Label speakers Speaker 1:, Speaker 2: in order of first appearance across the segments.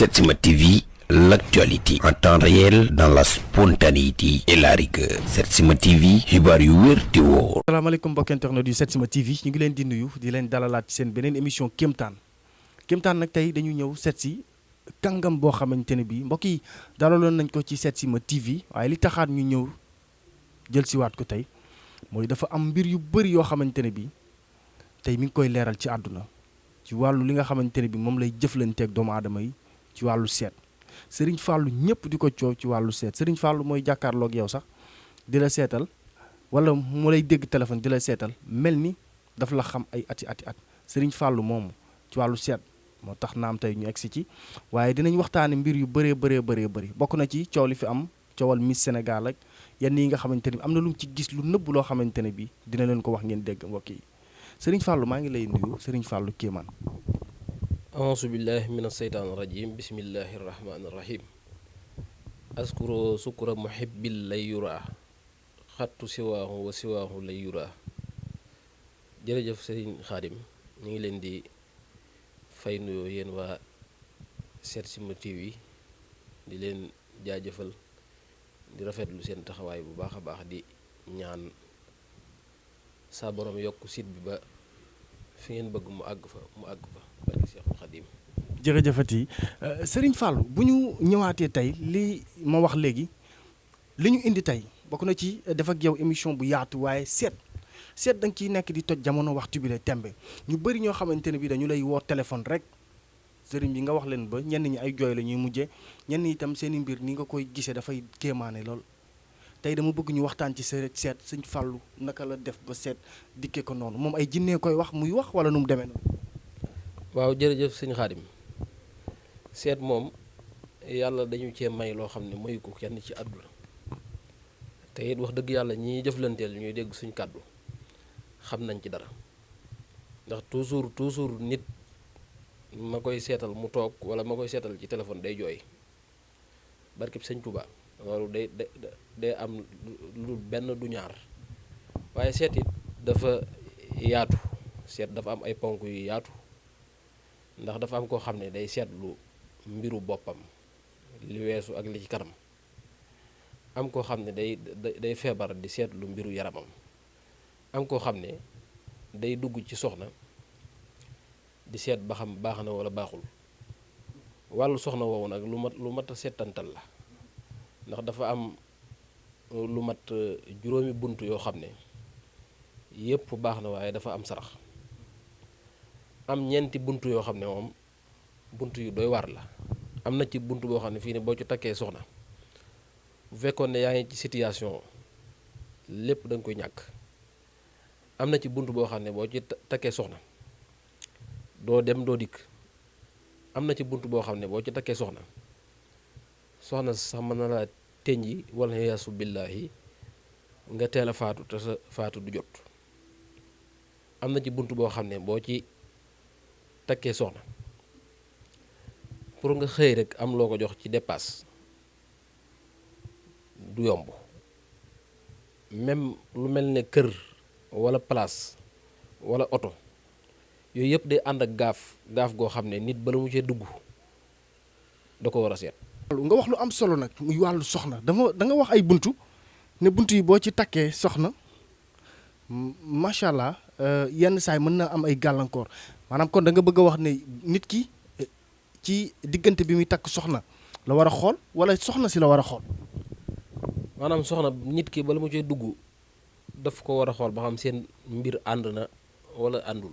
Speaker 1: Setsima TV, l'actualité en temps réel dans la spontanéité et la rigueur. Setsima TV, xibaar yu wér te wóor.
Speaker 2: Asalaamaaleykum mbokk internet yu Setsima TV ñu ngi leen di nuyu di leen dalalaat ci seen beneen émission Kéemtaan nag tey dañu ñëw seet si kàngam boo xamante ne bii mbokk yi dalaloon nañ ko ci Setsima TV waaye li taxaat ñu ñëw jël si waat ko tey mooy dafa am mbir yu bëri yoo xamante ne bii tey mi ngi koy leeral ci àdduna ci wàllu li nga xamante ne bii moom lay jëflanteeg doomu aadama yi ci wàllu seet Serigne Fallou ñëpp di ko coow ci wàllu seet Serigne Fallou mooy jàkkaarloog yow sax di la seetal wala mu lay dégg téléphone di la seetal mel ni daf la xam ay ati at Serigne Fallou moomu ci wàllu seet moo tax naam tey ñu egsi ci waaye dinañ waxtaane mbir yu bëree bëri bokk na ci coow li fi am coowal Miss Sénégal ak yenn yi nga xamante ne am na lu mu ci gis lu nëbb loo xamante ne bi dina leen ko wax ngeen dégg mbokk yi Serigne Fallou maa ngi lay nuyu Serigne Fallou Kéemaan.
Speaker 3: auzu billahi min aseytaan rajim bismillahi rahmaani rahim askuro sukura muhibbil lay yuraa xattu siwaahu wa siwaahu lay yuraa jërëjëf Serigne Khadim ñu ngi leen di fay nuyoo yéen waa Setsima TV di leen jaajëfal di rafetlu seen taxawaay bu baax a baax di ñaan saa borom yokk site bi ba fi ngeen bëgg mu àgg fa barke Seexul Xadim.
Speaker 2: jërëjëfati Serigne Fallou bu ñu ñëwaatee tey li ma wax léegi li ñu indi tey bokk na ci def ak yow émission bu yaatu waaye seet da nga ciy nekk di toj jamono waxtu bi la tembe ñu bëri ñoo xamante ne bi dañu lay woo téléphone rek Serigne bi nga wax leen ba ñenn ñi ay jooy la ñuy mujjee ñenn ñi itam seen i mbir ni nga koy gisee dafay kéemaane lool tey dama bëgg ñu waxtaan ci seet Sëñ Fallou naka la def ba seet dikkee ko noonu moom ay jinnee koy wax muy wax wala nu mu demee noonu.
Speaker 3: waaw jërëjëf sëñ Xaadim seet moom yàlla dañu cee may loo xam ne mayu ko kenn ci àdduna te it wax dëgg yàlla ñiy jëflanteel ñuy dégg suñ kàddu xam nañ ci dara ndax toujours nit ma koy seetal mu toog wala ma koy seetal ci téléphone day jooy barkib sëñ Touba loolu day am lu benn du ñaar waaye seet it dafa yaatu seet dafa am ay ponk yu yaatu ndax dafa am koo xam ne day seetlu mbiru boppam li weesu ak li ci kanam am koo xam ne day feebar di seetlu mbiru yaramam am koo xam ne day dugg ci soxna di seet ba xam baax na wala baaxul wàllu soxna woowu nag lu mat a seetantal la ndax dafa am lu mat juróomi bunt yoo xam ne yépp baax na waaye dafa am sarax am ñeenti bunt yoo xam ne moom bunt yu doy waar la am na ci bunt boo xam ne fii ne boo ci takkee soxna bu fekkoon ne yaa ngi ci situation lépp da nga koy ñàkk am na ci bunt boo xam ne boo ci takkee soxna doo dem doo dikk am na ci bunt boo xam ne boo ci takkee soxna sax mën na la teñji wala yaasu billaahi nga teel a faatu te sa faatu du jot am na ci bunt boo xam ne boo ci takkee soxna pour nga xëy rek am loo ko jox ci dépasse du yomb même lu mel ne kër wala place wala oto yooyu yëpp day ànd ak gaaf goo xam ne nit bala mu cee dugg da ko war a seet.
Speaker 2: nga wax lu am solo nag muy wàllu soxna da nga wax ay buntu ne buntu yi boo ci takkee soxna macha allah yenn saay mën na am ay gàllankoor maanaam kon da nga bëgg a wax ne nit ki ci diggante bi muy takk soxna la war a xool wala soxna si la war a xool.
Speaker 3: maanaam soxna nit ki bala mu cee dugg daf ko war a xool ba xam seen mbir ànd na wala àndul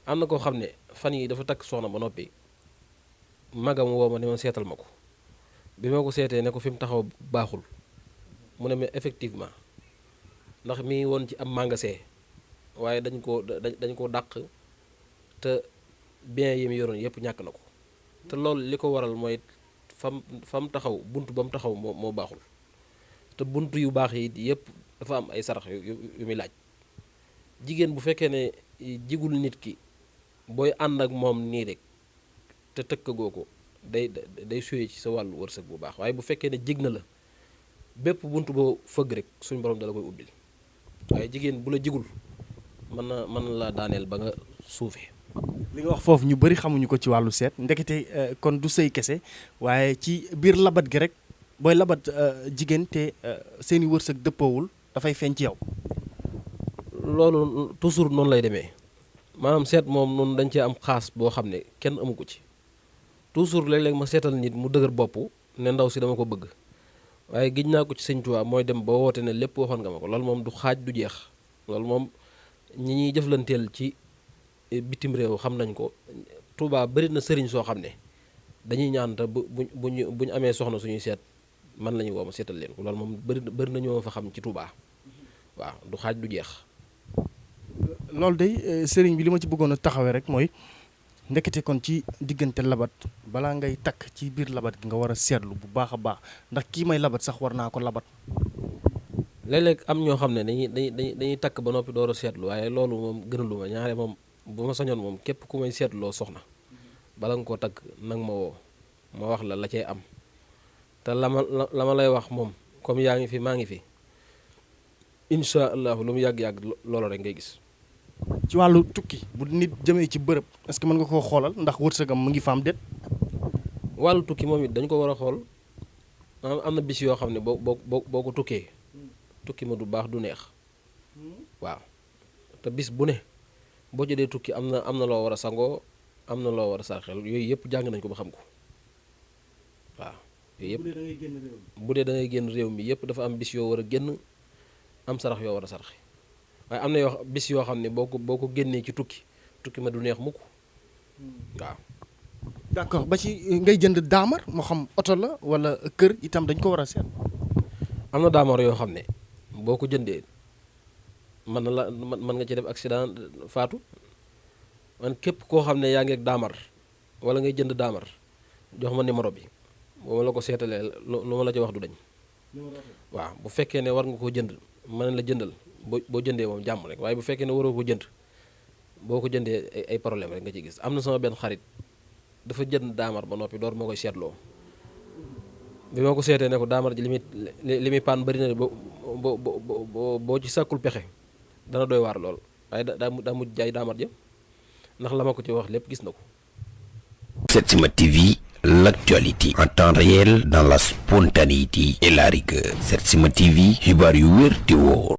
Speaker 3: am na koo xam ne fan yi dafa takk soxna ba noppi magam woo ma ne ma seetal ma ko bi ma ko seetee ne ko fi mu taxaw baaxul mu ne ma effectivement ndax mi ngi woon ci am magasin waaye dañ koo dàq te bien yi mu yoroon yëpp ñàkk na ko te loolu li ko waral mooy fam taxaw bunt ba mu taxaw moo baaxul te bunt yu baax yi yëpp dafa am ay sarax yu muy laaj jigéen bu fekkee ne jigul nit ki booy ànd ak moom nii rek te tëkkagoo ko day suyee ci sa wàllu wërsëg bu baax waaye bu fekkee ne jig na la bépp bunt boo fëgg rek suñ borom dala koy ubbil waaye jigéen bu la jigul mën na laa daaneel ba nga suufee
Speaker 2: li nga wax foofu ñu bëri xamuñu ko ci wàllu seet ndekete kon du sëy kese waaye ci biir labat gi rek booy labat jigéen te seeni wërsëg dëppoowul dafay feeñ ci yow.
Speaker 3: loolu toujours noonu lay demee maanaam seet moom noonu dañ cee am xaas boo xam ne kenn amu ko ci toujours léeg-léeg ma seetal nit mu dëgër bopp ne ndaw si dama ko bëgg waaye giñ naa ko ci Sëñ Tuubaa mooy dem ba woote ne lépp waxoon nga ma ko loolu moom du xaaj du jeex loolu moom ñi ñuy jëflanteel ci bitim réew xam nañ ko. Tuubaa bari na sëriñ soo xam ne dañuy ñaan te bu ñu amee soxna suñuy seet man la ñuy woo ma seetal leen ko loolu moom bëri na ñoo fa xam ci Tuubaa waaw du xaaj du jeex.
Speaker 2: loolu day sëriñ bi li ma ci bëggoon a taxawee rek mooy ndekete kon ci diggante labat balaa ngay takk ci biir labat gi nga war a seetlu bu baax a baax ndax kii may labat sax war naa ko labat.
Speaker 3: léeg-léeg am ñoo xam ne dañuy takk ba noppi door a seetlu waaye loolu moom gënalu ma ñaare moom bu ma sañoon moom képp ku may seetloo soxna bala nga koo takk nag ma woo ma wax la cay am te la ma lay wax moom comme yaa ngi fi maa ngi fi incha allahu lu mu yàgg-yàgg loolu rek ngay gis.
Speaker 2: ci wàllu tukki bu nit jëmee ci bërëb est-ce que mën nga koo xoolal ndax wërsëgam mu ngi faam déet.
Speaker 3: wàllu tukki moom it dañ ko war a xool am na bis yoo xam ne boo ko tukkee tukki ma du baax du neex waaw te bis bu ne boo jëlee tukki am na loo war a sangoo am na loo war a sarxel yooyu yëpp jàng nañ ko ba xam ko waaw. yooyu yëpp bu dee da ngay génn réew mi yëpp dafa am bis yoo war a génn am sarax yoo war a sarxe waaye am na yoo bis yoo xam ne boo ko génnee ci tukki ma du neex mukk waaw.
Speaker 2: d'accord ba ci ngay jënd daamar moo xam oto la wala kër itam dañ ko war a seet.
Speaker 3: am na daamar yoo xam ne boo ko jëndee mën nga ci def accident faatu man képp koo xam ne yaa ngi ak daamar wala ngay jënd daamar jox ma numéro bi boo ma la ko seetalee lu ma la ci wax du dañ. waaw bu fekkee ne war nga koo jënd mën la jëndal boo jëndee moom jàmm rek waaye bu fekkee ne waroo ko jënd boo ko jëndee ay problème rek nga ci gis. am na sama benn xarit dafa jënd daamar ba noppi door moo koy seetloo bi ma ko seetee ne ko daamar ji li muy paan bëri na boo ci sàkkul pexe dana doy waar lool waaye daa mujj jaay daamar ja ndax la ma ko ci wax lépp gis na ko.
Speaker 1: Setsima TV, l'actualité en temps réel dans la spontanéité et la rigueur. Setsima TV, xibaar yu wér te wóor.